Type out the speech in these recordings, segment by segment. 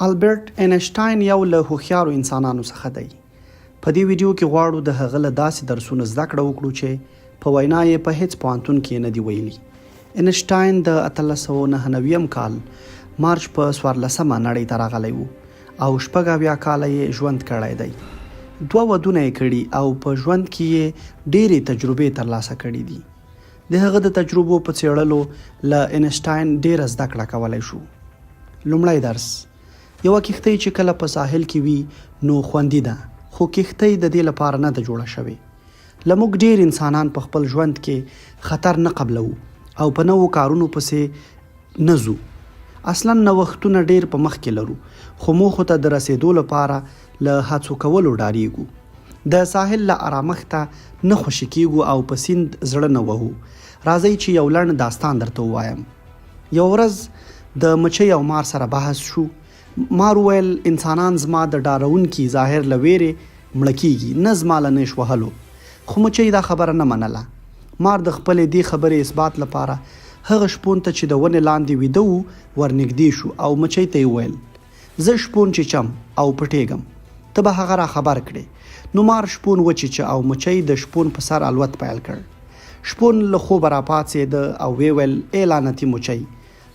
البرټ اینشټاین یو له هوښیارو انسانانو څخه دی. په دې ویډیو کې غواړو د هغه له داسې درسونو زده کړه وکړو چې په وینا یې په هیڅ پوهنتون کې نه دی ویلي. اینشټاین د 1899 کال مارچ په 14مه نړۍ ته راغلی و او 80 کاله یې ژوند کړی دی. 2 ودونه یې کړي او په ژوند کې یې ډېرې تجربې ترلاسه کړي دي. د هغه د تجربو په څېړلو له اینشټاین ډېره زده کړه کولی شو. لومړی درس: یوه کښتۍ چې کله په ساحل کې وي نو خوندي ده، خو کښتۍ د دې لپاره نه ده جوړه شوې. له موږ ډېر انسانان په خپل ژوند کې خطر نه قبلو او په نوو کارونو پسې نه ځو. اصلا نوښتونه ډېر په مخ کې لرو، خو موخو ته د رسېدو لپاره له هڅو کولو ډارېږو. د ساحل له آرامښته نه خوشي کېږو او په سیند زړه نه وهو. راځئ چې یو لنډ داستان درته ووایم. یو ورځ د مچۍ او مار سره بحث شو. مار وویل انسانان زما د ډارونکي ظاهر له ویرې مړه کېږي، نه زما له نیش وهلو. خو مچۍ دا خبره نه منله. مار د خپلې دې خبرې اثبات لپاره هغه شپون ته چې د ونې لاندې ویده و ورنږدې شو او مچۍ ته یې وویل زه شپون چیچم او پټېږم، ته به هغه را خبر کړې. نو مار شپون وچیچه او مچۍ د شپون په سر الوت پیل کړ. شپون له خوبه راپاڅېده او ویې ویل ای لعنتي مچۍ.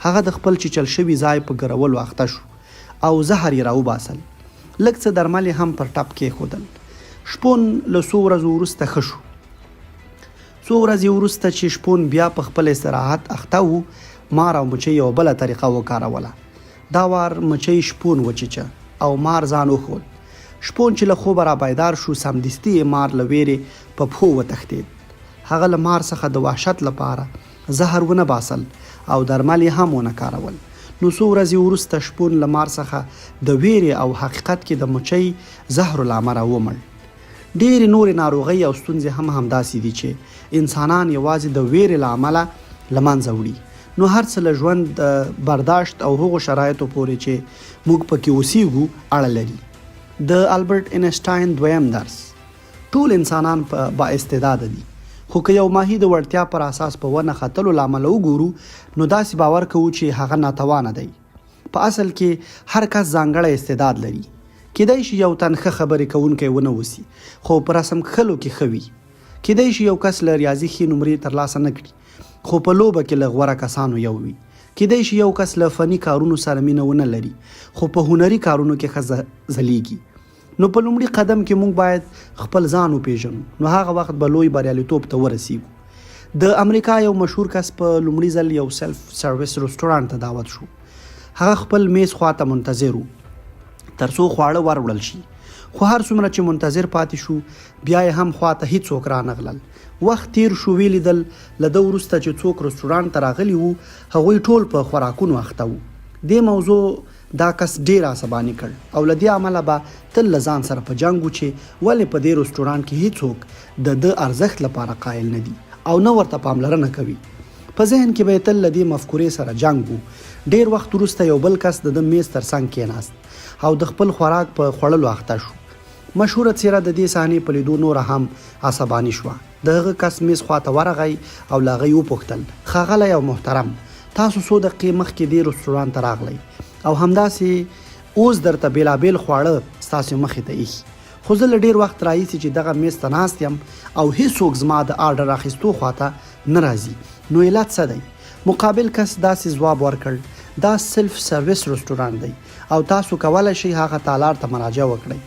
هغه د خپل چیچل شوي ځای په ګرولو اخته شو او زهر یې راوباسل. لږ څه درمل یې هم پر ټپ کېښودل. شپون له څو ورځو وروسته ښه شو. څو ورځې وروسته چې شپون بیا په خپل استراحت اخته و، مار او مچۍ یوه بله طریقه وکاروله. دا وار مچۍ شپون وچیچه او مار ځان وښود. شپون چې له خوبه را بیدار شو، سمدستي یې مار له ویرې په پښو وتښتېد. هغه له مار څخه د وحشت لپاره زهر ونه باسل او درمل یې هم ونه کارول. نو څو ورځې وروسته شپون له مار څخه د ویرې او حقیقت کې د مچۍ زهرو له امله ومړ. ډېرې نورې ناروغۍ او ستونزې هم همداسې دي چې انسانان یوازې د ویرې له امله له منځه وړي. نو هر څه له ژوند برداشت او هغو شرایطو پورې چې موږ پکې اوسیږو اړه لري. د البرټ اینشټاین دویم درس: ټول انسانان با استعداده دي، خو که یو ماهي د وړتیا پر اساس په ونه ختلو له امله وګورو نو داسې باور کوو چې هغه ناتوانه دی. په اصل کې هر کس ځانګړی استعداد لري. کیدای شي یو تن ښه خبرې کوونکی ونه اوسي خو په رسم کښلو کې ښه وي. کیدای شي یو کس له ریاضي ښې نمرې ترلاسه نه کړي خو په لوبه کې له غوره کسانو یو وي. کیدای شي یو کس له فني کارونو سره مینه ونه لري خو په هنري کارونو کې ښه ځلیږي. نو په لومړي قدم کې موږ باید خپل ځان وپېژنو، نو هغه وخت به لوی بریالیتوب ته ورسیږو. د امریکا یو مشهور کس په لومړي ځل یو سلف سروس رستورانت ته دعوت شو. هغه خپل میز خواته منتظر و تر څو خواړه وروړل شي، خو هر څومره چې منتظر پاتې شو بیا یې هم خواته هیڅوک رانغلل. وخت تیر شو، ویې لیدل له ده وروسته چې څوک رستورانت ته راغلي وو هغوی ټول په خوراکونو اخته وو. دې موضوع دا کس ډېر عصباني کړ او له دې امله به تل له ځان سره په جنګ و چې ولې په دې رستورانت کې هیڅوک د ده ارزښت لپاره قایل نه دي او نه ورته پاملرنه کوي. په ذهن کې به یې تل له دې مفکورې سره جنګ و. ډېر وخت وروسته یو بل کس د ده میز تر څنګ کېناست او د خپل خوراک په خوړلو اخته شو. مشهوره څېره د دې صحنې په لیدو نوره هم عصباني شوه. د هغه کس میز خواته ورغی او له هغه یې وپوښتل ښاغلی او محترم، تاسو څو دقیقې مخکې دې رستورانت ته راغلی او همداسې اوس درته بېلابېل خواړه ستاسو مخې ته ایښي، خو زه له ډېر وخت راهیسې چې دغه میز ته ناست یم او هیڅوک زما د آرډر اخیستو خواته نه راځي، نو علت څه دی؟ مقابل کس داسې ځواب ورکړ دا سلف سروس رستورانت دی او تاسو کولی شئ هغه تالار ته مراجعه وکړئ.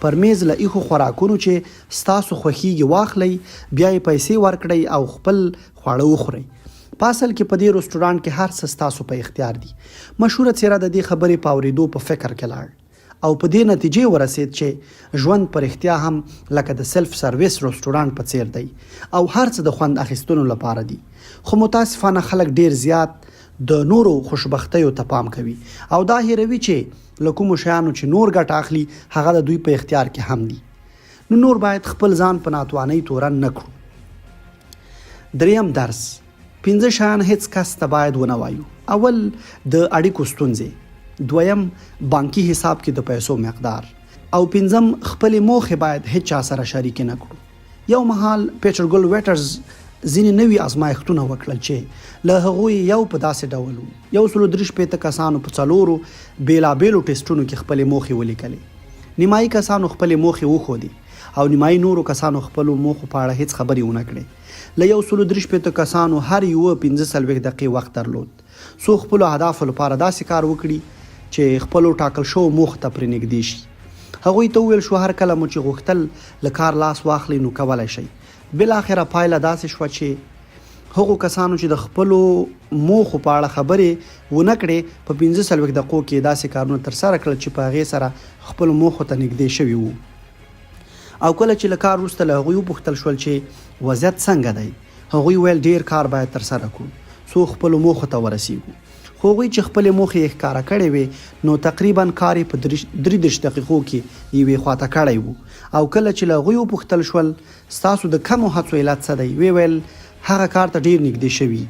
پر میز له ایښو خوراکونو چې ستاسو خوښیږي واخلئ، بیا یې پیسې ورکړئ او خپل خواړه وخورئ. په اصل کې په دې رستورانت کې هر څه ستاسو په اختیار دي. مشهوره څېره د دې خبرې په اورېدو په فکر کې لاړ او په دې نتیجې ورسېد چې ژوند په رښتیا هم لکه د سلف سروس رستورانت په څېر دی او هر څه د خوند اخیستلو لپاره دي. خو متاسفانه خلک ډېر زیات د نورو خوشبختیو ته پام کوي او دا هیروي چې له کومو شیانو چې نور ګټه اخلي هغه د دوی په اختیار کې هم دي. نو نور باید خپل ځان په ناتوانۍ تورن نه کړو. دریم درس: 5 شیان هیڅ کس ته باید ونه وایو. اول د اړیکو ستونزې، دویم بانکي حساب کې د پیسو مقدار او پنځم خپلې موخې باید هیڅ چا سره شریکې نه کړو. یو مهال پیټر ګل ویټرز ځینې نوي ازمایښتونه وکړل چې له هغوی یو په داسې ډول و 143 کسانو په 4 بیلابیلو ټیسټونو کې خپلې موخې ولیکلې. نیمایي کسانو خپلې موخې وښودې او نیمایي نورو کسانو خپلو موخو په اړه هیڅ خبرې ونه کړې. له 143 کسانو هر یوه 45 دقیقې وخت درلود څو خپلو اهدافو لپاره داسې کار وکړي چې خپلو ټاکل شوو موخو ته پرې نږدې شي. هغوی ته وویل شو هر کله مو چې غوښتل له کار لاس واخلئ نو کولی شئ. بالاخره پایله داسې شوه چې هغو کسانو چې د خپلو موخو په اړه خبرې ونه کړې په 45 دقیقو کې داسې کارونه ترسره کړل چې په هغې سره خپلو موخو ته نږدې شوي وو. او کله چې له کار وروسته له هغوی وپوښتل شول چې وضعیت څنګه دی، هغوی ویل ډیر کار باید ترسره کړو څو خپلو موخو ته ورسیږو. خو هغوی چې خپلې موخې یې ښکاره کړې وې نو تقریبا کار یې په 33 دقیقو کې یوې خواته کړی وو. او کله چې له هغوی وپوښتل شول ستاسو د کمو هڅو علت څه دی، ویې ویل هغه کار ته ډیر نږدې شوي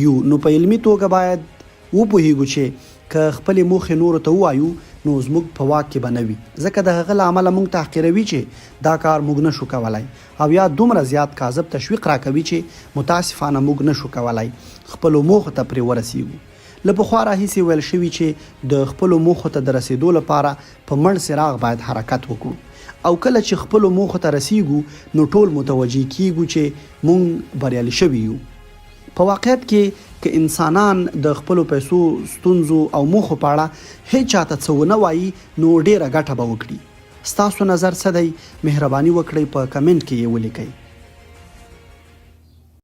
یو. نو په علمي توګه باید وپوهیږو چې که خپلې موخې نورو ته ووایو نو زموږ په واک کې به نه وي، ځکه د هغه له امله موږ تحقیروي چې دا کار موږ نشو کولای، او یا دومره زیات کاذب تشویق راکوي چې متاسفانه موږ نشو کولای خپلو موخو ته پرې ورسیږو. له پخوا راهیسې ویل شوي چې د خپلو موخو ته د رسیدو لپاره په مړ څراغ باید حرکت وکړو. او کله چې خپلو موخو ته رسیږو نو ټول متوجه کیږو چې موږ بریالي شوي یو. په واقعیت کې که انسانان د خپلو پیسو، ستونزو او موخو په اړه هیڅ چاته څه ونه وایي نو ډیره ګټه به وکړي. ستاسو نظر څه دی؟ مهرباني وکړئ په کمنټ کې یې ولیکئ.